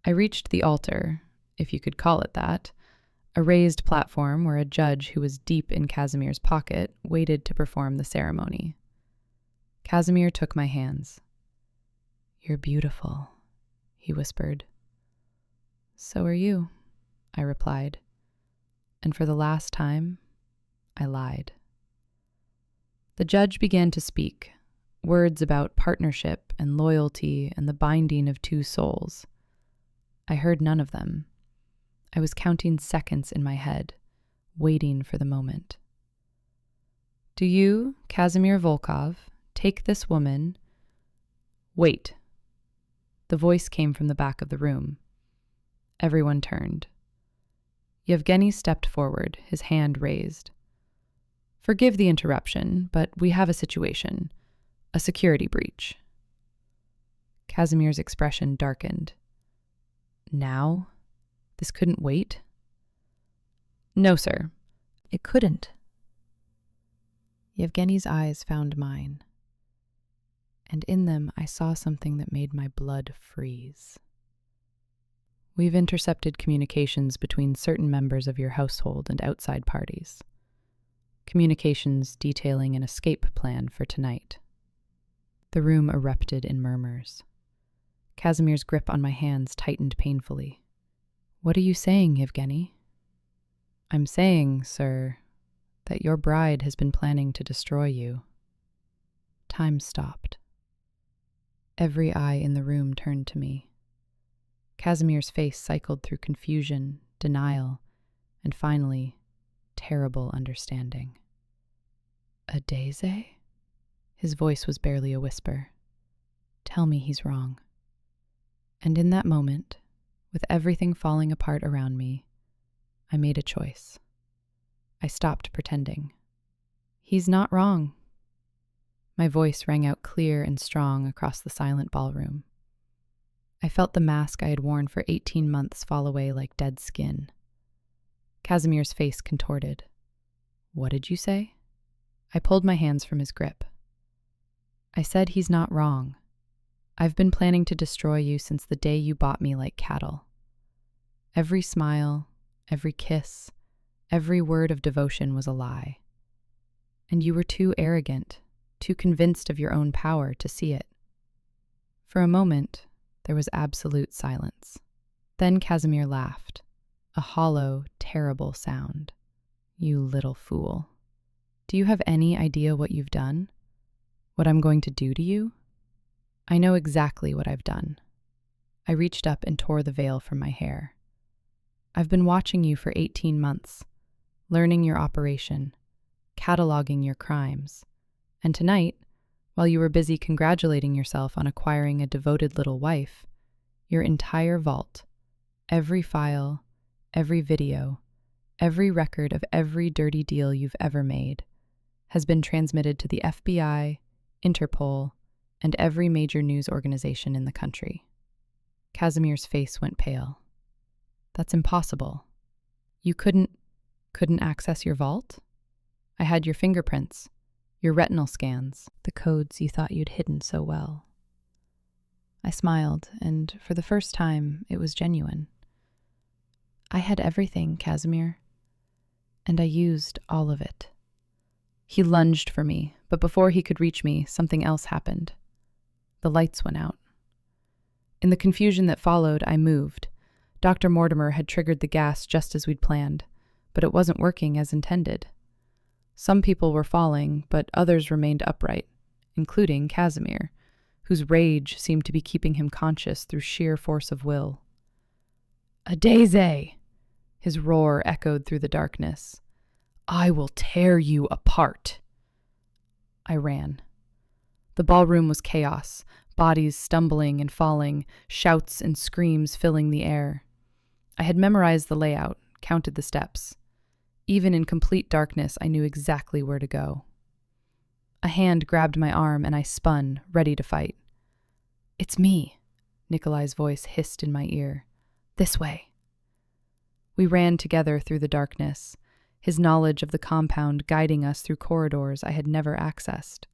I reached the altar, if you could call it that, a raised platform where a judge who was deep in Kazimir's pocket waited to perform the ceremony. Kazimir took my hands. "You're beautiful," he whispered. "So are you," I replied. And for the last time, I lied. The judge began to speak, words about partnership and loyalty and the binding of 2 souls. I heard none of them. I was counting seconds in my head, waiting for the moment. "Do you, Kazimir Volkov, take this woman—" "Wait." The voice came from the back of the room. Everyone turned. Yevgeny stepped forward, his hand raised. "Forgive the interruption, but we have a situation. A security breach." Kazimir's expression darkened. "Now? This couldn't wait?" "No, sir. It couldn't." Yevgeny's eyes found mine, and in them I saw something that made my blood freeze. "We've intercepted communications between certain members of your household and outside parties. Communications detailing an escape plan for tonight." The room erupted in murmurs. Kazimir's grip on my hands tightened painfully. "What are you saying, Yevgeny?" "I'm saying, sir, that your bride has been planning to destroy you." Time stopped. Every eye in the room turned to me. Kazimir's face cycled through confusion, denial, and finally, terrible understanding. "Adaeze?" His voice was barely a whisper. "Tell me he's wrong." And in that moment, with everything falling apart around me, I made a choice. I stopped pretending. "He's not wrong." My voice rang out clear and strong across the silent ballroom. I felt the mask I had worn for 18 months fall away like dead skin. Kazimir's face contorted. "What did you say?" I pulled my hands from his grip. "I said he's not wrong. I've been planning to destroy you since the day you bought me like cattle. Every smile, every kiss, every word of devotion was a lie. And you were too arrogant, too convinced of your own power to see it. For a moment, there was absolute silence. Then Kazimir laughed, a hollow, terrible sound. You little fool. Do you have any idea what you've done? What I'm going to do to you? I know exactly what I've done. I reached up and tore the veil from my hair. I've been watching you for 18 months, learning your operation, cataloging your crimes. And tonight, while you were busy congratulating yourself on acquiring a devoted little wife, your entire vault, every file, every video, every record of every dirty deal you've ever made, has been transmitted to the FBI, Interpol, and every major news organization in the country. Kazimir's face went pale. That's impossible. You couldn't access your vault? I had your fingerprints, your retinal scans, the codes you thought you'd hidden so well. I smiled, and for the first time, it was genuine. I had everything, Kazimir, and I used all of it. He lunged for me, but before he could reach me, something else happened. The lights went out. In the confusion that followed, I moved. Dr. Mortimer had triggered the gas just as we'd planned, but it wasn't working as intended. Some people were falling, but others remained upright, including Kazimir, whose rage seemed to be keeping him conscious through sheer force of will. Adaeze! His roar echoed through the darkness. I will tear you apart. I ran. The ballroom was chaos, bodies stumbling and falling, shouts and screams filling the air. I had memorized the layout, counted the steps. Even in complete darkness, I knew exactly where to go. A hand grabbed my arm and I spun, ready to fight. It's me, Nikolai's voice hissed in my ear. This way. We ran together through the darkness, his knowledge of the compound guiding us through corridors I had never accessed.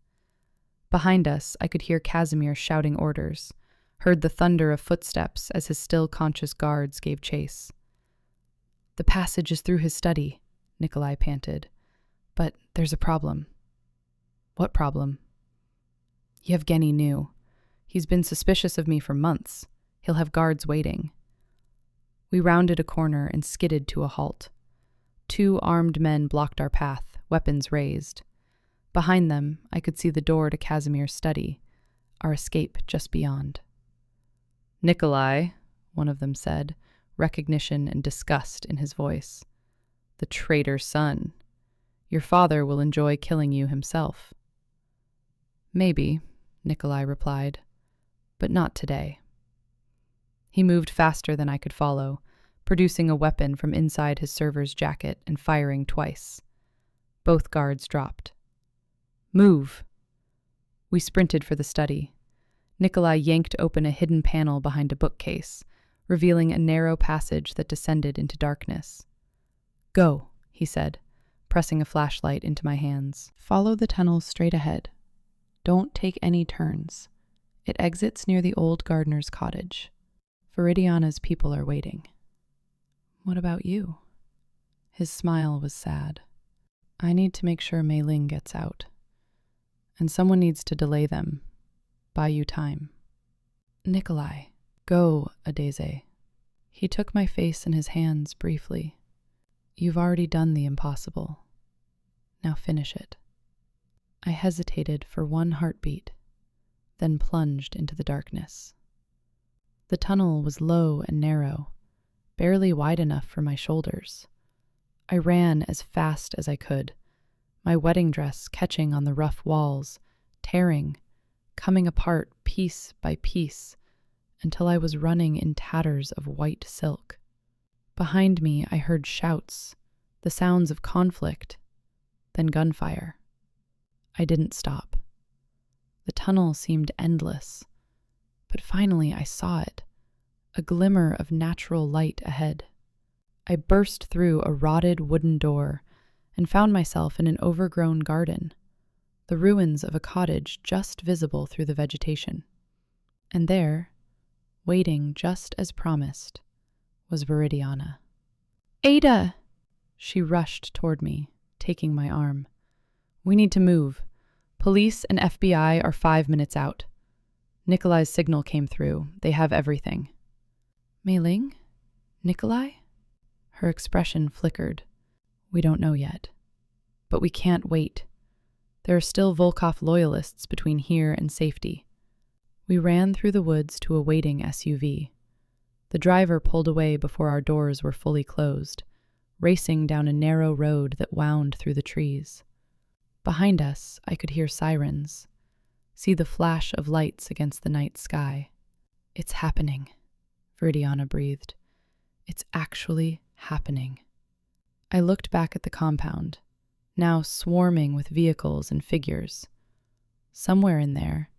Behind us, I could hear Kazimir shouting orders, heard the thunder of footsteps as his still conscious guards gave chase. The passage is through his study, Nikolai panted. But there's a problem. What problem? Yevgeny knew. He's been suspicious of me for months. He'll have guards waiting. We rounded a corner and skidded to a halt. 2 armed men blocked our path, weapons raised. Behind them, I could see the door to Kazimir's study, our escape just beyond. Nikolai, one of them said, recognition and disgust in his voice. The traitor son. Your father will enjoy killing you himself. Maybe, Nikolai replied, but not today. He moved faster than I could follow, producing a weapon from inside his server's jacket and firing twice. Both guards dropped. Move! We sprinted for the study. Nikolai yanked open a hidden panel behind a bookcase, revealing a narrow passage that descended into darkness. Go, he said, pressing a flashlight into my hands. Follow the tunnel straight ahead. Don't take any turns. It exits near the old gardener's cottage. Viridiana's people are waiting. What about you? His smile was sad. I need to make sure Mei Ling gets out. And someone needs to delay them. Buy you time. Nikolai, go, Adaeze. He took my face in his hands briefly. You've already done the impossible. Now finish it. I hesitated for one heartbeat, then plunged into the darkness. The tunnel was low and narrow, barely wide enough for my shoulders. I ran as fast as I could, my wedding dress catching on the rough walls, tearing, coming apart piece by piece, until I was running in tatters of white silk. Behind me, I heard shouts, the sounds of conflict, then gunfire. I didn't stop. The tunnel seemed endless, but finally I saw it, a glimmer of natural light ahead. I burst through a rotted wooden door and found myself in an overgrown garden, the ruins of a cottage just visible through the vegetation. And there, waiting just as promised, was Viridiana. Ada! She rushed toward me, taking my arm. We need to move. Police and FBI are 5 minutes out. Nikolai's signal came through. They have everything. Mei Ling? Nikolai? Her expression flickered. We don't know yet. But we can't wait. There are still Volkov loyalists between here and safety. We ran through the woods to a waiting SUV. The driver pulled away before our doors were fully closed, racing down a narrow road that wound through the trees. Behind us, I could hear sirens, see the flash of lights against the night sky. It's happening, Viridiana breathed. It's actually happening. I looked back at the compound, now swarming with vehicles and figures. Somewhere in there,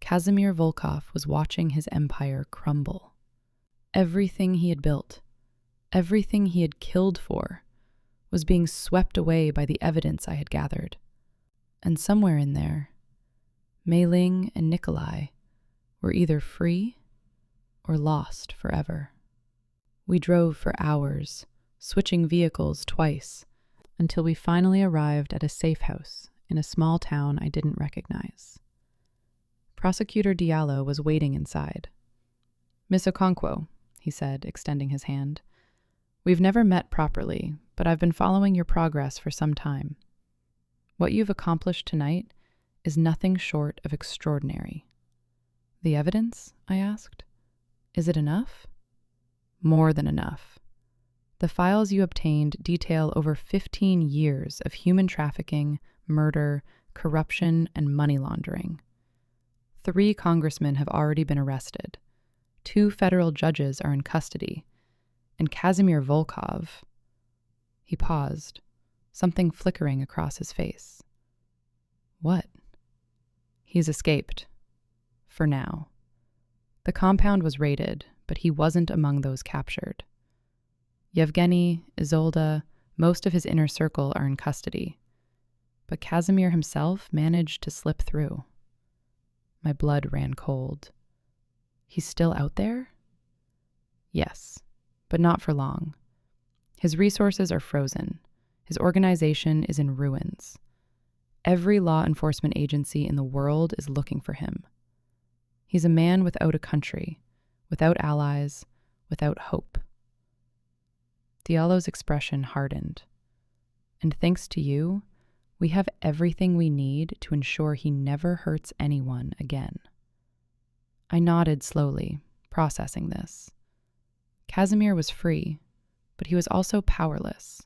Kazimir Volkov was watching his empire crumble. Everything he had built, everything he had killed for, was being swept away by the evidence I had gathered. And somewhere in there, Mei Ling and Nikolai were either free or lost forever. We drove for hours, switching vehicles twice, until we finally arrived at a safe house in a small town I didn't recognize. Prosecutor Diallo was waiting inside. Miss Okonkwo, he said, extending his hand. We've never met properly, but I've been following your progress for some time. What you've accomplished tonight is nothing short of extraordinary. The evidence? I asked. Is it enough? More than enough. The files you obtained detail over 15 years of human trafficking, murder, corruption, and money laundering. 3 congressmen have already been arrested. 2 federal judges are in custody. And Kazimir Volkov... He paused, something flickering across his face. What? He's escaped. For now. The compound was raided, but he wasn't among those captured. Yevgeny, Isolde, most of his inner circle are in custody. But Kazimir himself managed to slip through. My blood ran cold. He's still out there? Yes, but not for long. His resources are frozen. His organization is in ruins. Every law enforcement agency in the world is looking for him. He's a man without a country, without allies, without hope. Diallo's expression hardened. And thanks to you, we have everything we need to ensure he never hurts anyone again. I nodded slowly, processing this. Kazimir was free, but he was also powerless.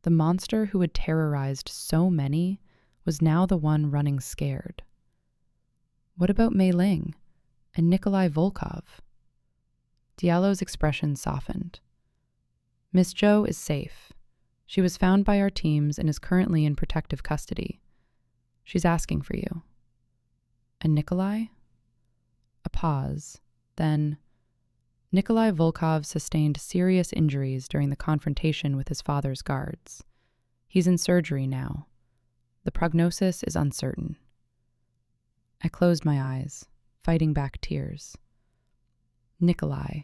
The monster who had terrorized so many was now the one running scared. What about Mei Ling and Nikolai Volkov? Diallo's expression softened. Miss Jo is safe. She was found by our teams and is currently in protective custody. She's asking for you. And Nikolai? A pause. Then, Nikolai Volkov sustained serious injuries during the confrontation with his father's guards. He's in surgery now. The prognosis is uncertain. I closed my eyes, fighting back tears. Nikolai,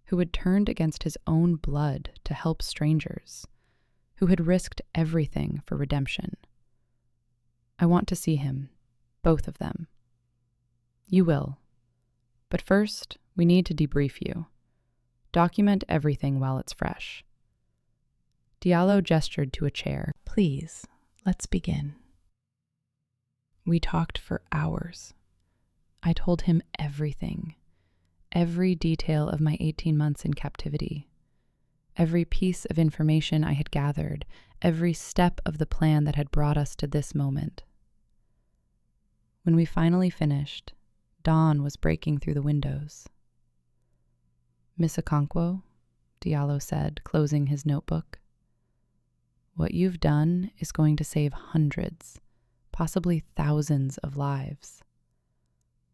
who had turned against his own blood to help strangers, who had risked everything for redemption. I want to see him, both of them. You will. But first, we need to debrief you. Document everything while it's fresh. Diallo gestured to a chair. Please, let's begin. We talked for hours. I told him everything. Every detail of my 18 months in captivity. Every piece of information I had gathered. Every step of the plan that had brought us to this moment. When we finally finished, dawn was breaking through the windows. Miss Okonkwo, Diallo said, closing his notebook. What you've done is going to save hundreds, possibly thousands of lives.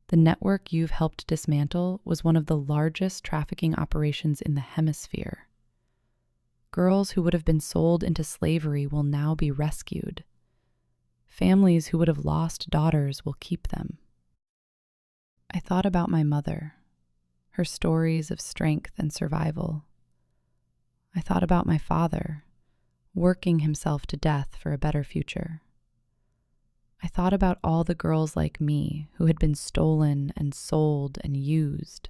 The network you've helped dismantle was one of the largest trafficking operations in the hemisphere. Girls who would have been sold into slavery will now be rescued. Families who would have lost daughters will keep them. I thought about my mother, her stories of strength and survival. I thought about my father, working himself to death for a better future. I thought about all the girls like me who had been stolen and sold and used.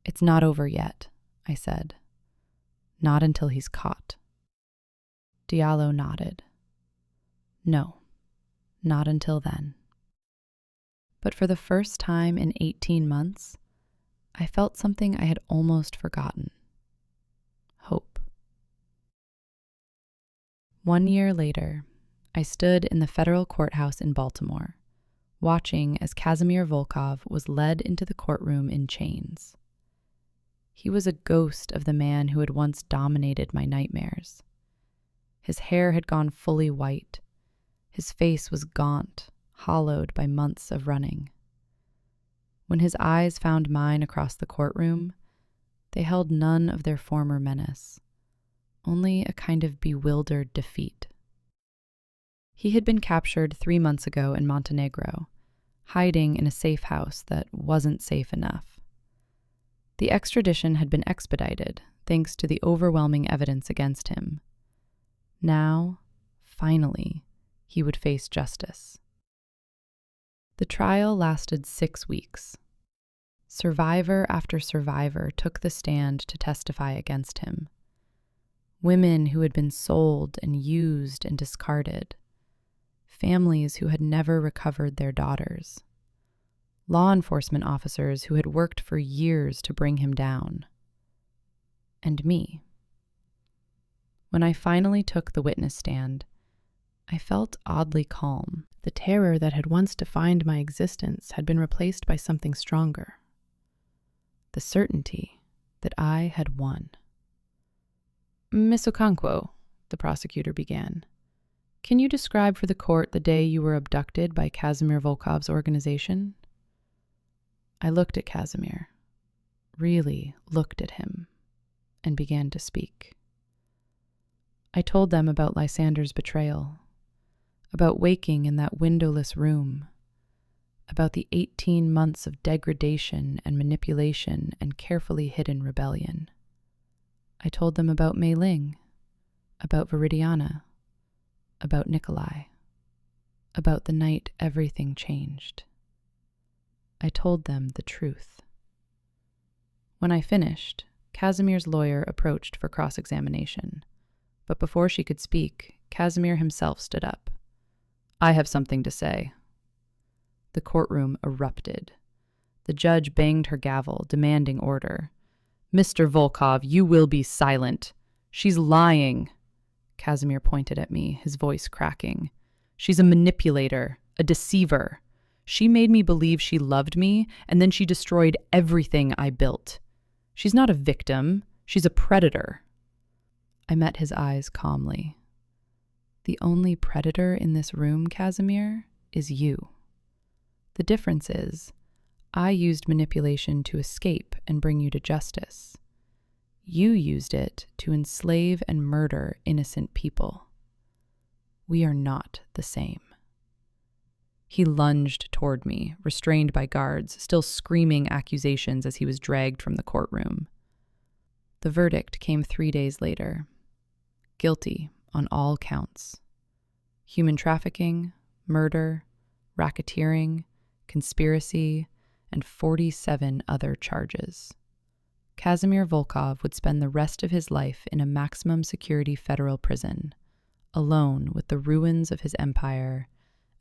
"It's not over yet," I said. "Not until he's caught." Diallo nodded. "No, not until then." But for the first time in 18 months, I felt something I had almost forgotten. Hope. 1 year later, I stood in the federal courthouse in Baltimore, watching as Kazimir Volkov was led into the courtroom in chains. He was a ghost of the man who had once dominated my nightmares. His hair had gone fully white. His face was gaunt, hollowed by months of running. When his eyes found mine across the courtroom, they held none of their former menace, only a kind of bewildered defeat. He had been captured 3 months ago in Montenegro, hiding in a safe house that wasn't safe enough. The extradition had been expedited, thanks to the overwhelming evidence against him. Now, finally, he would face justice. The trial lasted 6 weeks. Survivor after survivor took the stand to testify against him. Women who had been sold and used and discarded. Families who had never recovered their daughters. Law enforcement officers who had worked for years to bring him down. And me. When I finally took the witness stand, I felt oddly calm. The terror that had once defined my existence had been replaced by something stronger. The certainty that I had won. "Miss Okonkwo," the prosecutor began, "can you describe for the court the day you were abducted by Kazimir Volkov's organization?" I looked at Kazimir, really looked at him, and began to speak. I told them about Lysander's betrayal, about waking in that windowless room, about the 18 months of degradation and manipulation and carefully hidden rebellion. I told them about Mei Ling, about Viridiana, about Nikolai, about the night everything changed. I told them the truth. When I finished, Kazimir's lawyer approached for cross-examination, but before she could speak, Kazimir himself stood up. "I have something to say." The courtroom erupted. The judge banged her gavel, demanding order. "Mr. Volkov, you will be silent. She's lying." Kazimir pointed at me, his voice cracking. "She's a manipulator, a deceiver. She made me believe she loved me, and then she destroyed everything I built. She's not a victim. She's a predator." I met his eyes calmly. "The only predator in this room, Kazimir, is you. The difference is, I used manipulation to escape and bring you to justice. You used it to enslave and murder innocent people. We are not the same." He lunged toward me, restrained by guards, still screaming accusations as he was dragged from the courtroom. The verdict came 3 days later. Guilty on all counts. Human trafficking, murder, racketeering, conspiracy, and 47 other charges. Kazimir Volkov would spend the rest of his life in a maximum security federal prison, alone with the ruins of his empire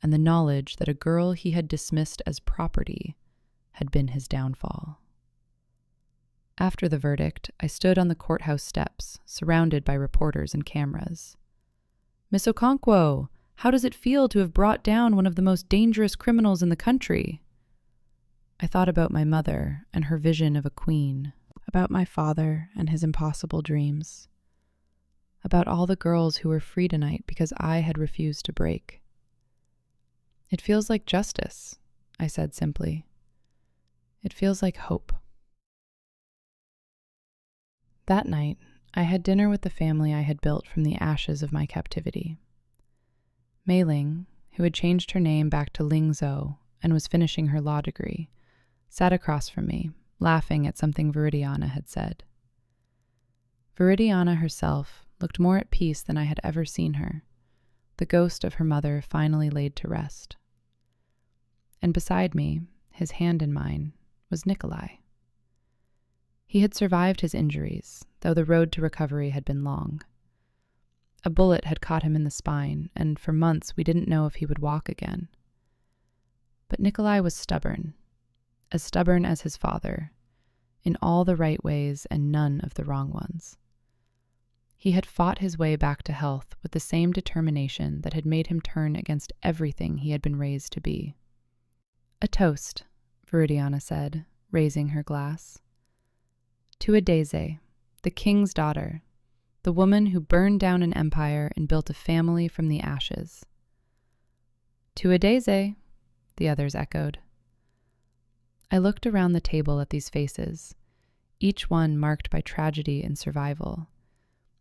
and the knowledge that a girl he had dismissed as property had been his downfall. After the verdict, I stood on the courthouse steps, surrounded by reporters and cameras. "Miss Okonkwo, how does it feel to have brought down one of the most dangerous criminals in the country?" I thought about my mother and her vision of a queen, about my father and his impossible dreams, about all the girls who were free tonight because I had refused to break. "It feels like justice," I said simply. "It feels like hope." That night, I had dinner with the family I had built from the ashes of my captivity. Mei Ling, who had changed her name back to Ling Zhou and was finishing her law degree, sat across from me, laughing at something Viridiana had said. Viridiana herself looked more at peace than I had ever seen her, the ghost of her mother finally laid to rest. And beside me, his hand in mine, was Nikolai. He had survived his injuries, though the road to recovery had been long. A bullet had caught him in the spine, and for months we didn't know if he would walk again. But Nikolai was stubborn as his father, in all the right ways and none of the wrong ones. He had fought his way back to health with the same determination that had made him turn against everything he had been raised to be. "A toast," Viridiana said, raising her glass. "To Adaeze, the king's daughter, the woman who burned down an empire and built a family from the ashes." "To Adaeze," the others echoed. I looked around the table at these faces, each one marked by tragedy and survival,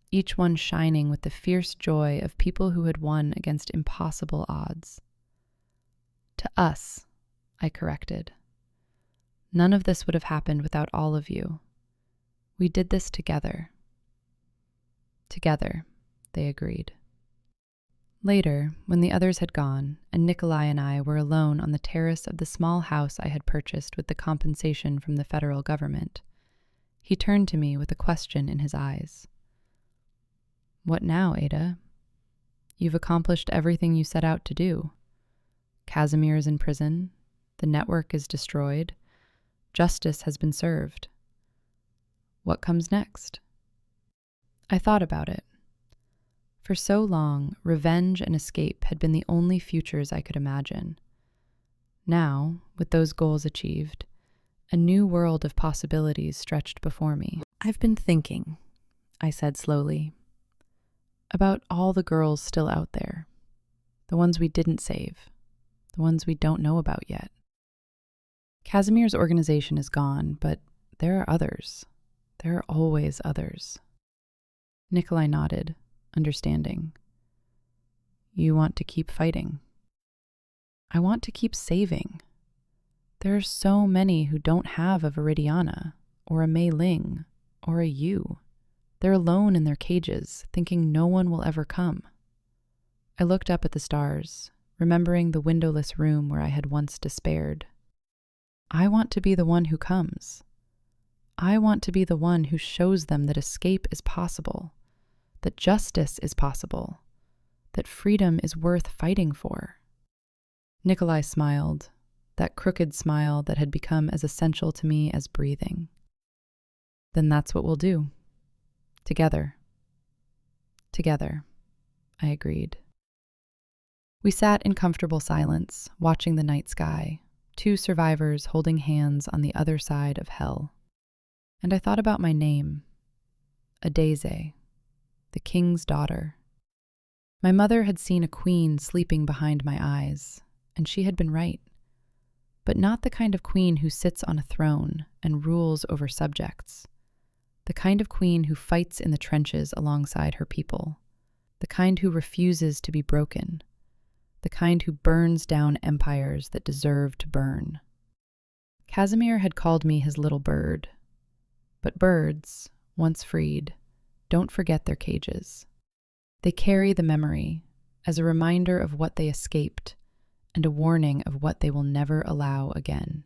each one shining with the fierce joy of people who had won against impossible odds. "To us," I corrected. "None of this would have happened without all of you. We did this together." "Together," they agreed. Later, when the others had gone, and Nikolai and I were alone on the terrace of the small house I had purchased with the compensation from the federal government, he turned to me with a question in his eyes. "What now, Ada? You've accomplished everything you set out to do. Kazimir is in prison, the network is destroyed, justice has been served. What comes next?" I thought about it. For so long, revenge and escape had been the only futures I could imagine. Now, with those goals achieved, a new world of possibilities stretched before me. "I've been thinking," I said slowly, "about all the girls still out there, the ones we didn't save, the ones we don't know about yet. Kazimir's organization is gone, but there are others. There are always others." Nikolai nodded, understanding. "You want to keep fighting." "I want to keep saving. There are so many who don't have a Viridiana, or a Mei Ling, or a you. They're alone in their cages, thinking no one will ever come." I looked up at the stars, remembering the windowless room where I had once despaired. I want to be the one who comes. I want to be the one who shows them that escape is possible, that justice is possible, that freedom is worth fighting for. Nikolai smiled, that crooked smile that had become as essential to me as breathing. "Then that's what we'll do. Together." "Together," I agreed. We sat in comfortable silence, watching the night sky, two survivors holding hands on the other side of hell. And I thought about my name, Adaeze, the king's daughter. My mother had seen a queen sleeping behind my eyes, and she had been right. But not the kind of queen who sits on a throne and rules over subjects. The kind of queen who fights in the trenches alongside her people. The kind who refuses to be broken. The kind who burns down empires that deserve to burn. Kazimir had called me his little bird. But birds, once freed, don't forget their cages. They carry the memory as a reminder of what they escaped and a warning of what they will never allow again.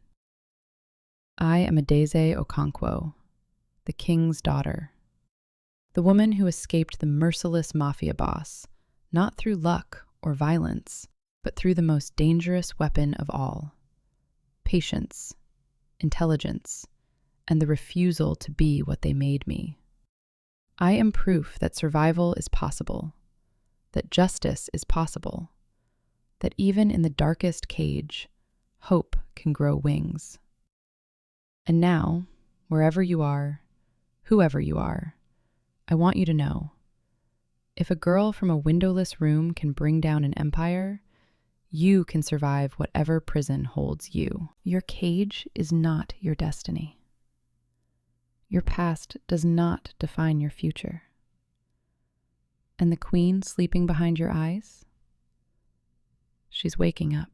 I am Adaeze Okonkwo, the king's daughter. The woman who escaped the merciless Mafia boss, not through luck or violence, but through the most dangerous weapon of all: patience, intelligence, and the refusal to be what they made me. I am proof that survival is possible, that justice is possible, that even in the darkest cage, hope can grow wings. And now, wherever you are, whoever you are, I want you to know, if a girl from a windowless room can bring down an empire, you can survive whatever prison holds you. Your cage is not your destiny. Your past does not define your future. And the queen sleeping behind your eyes? She's waking up.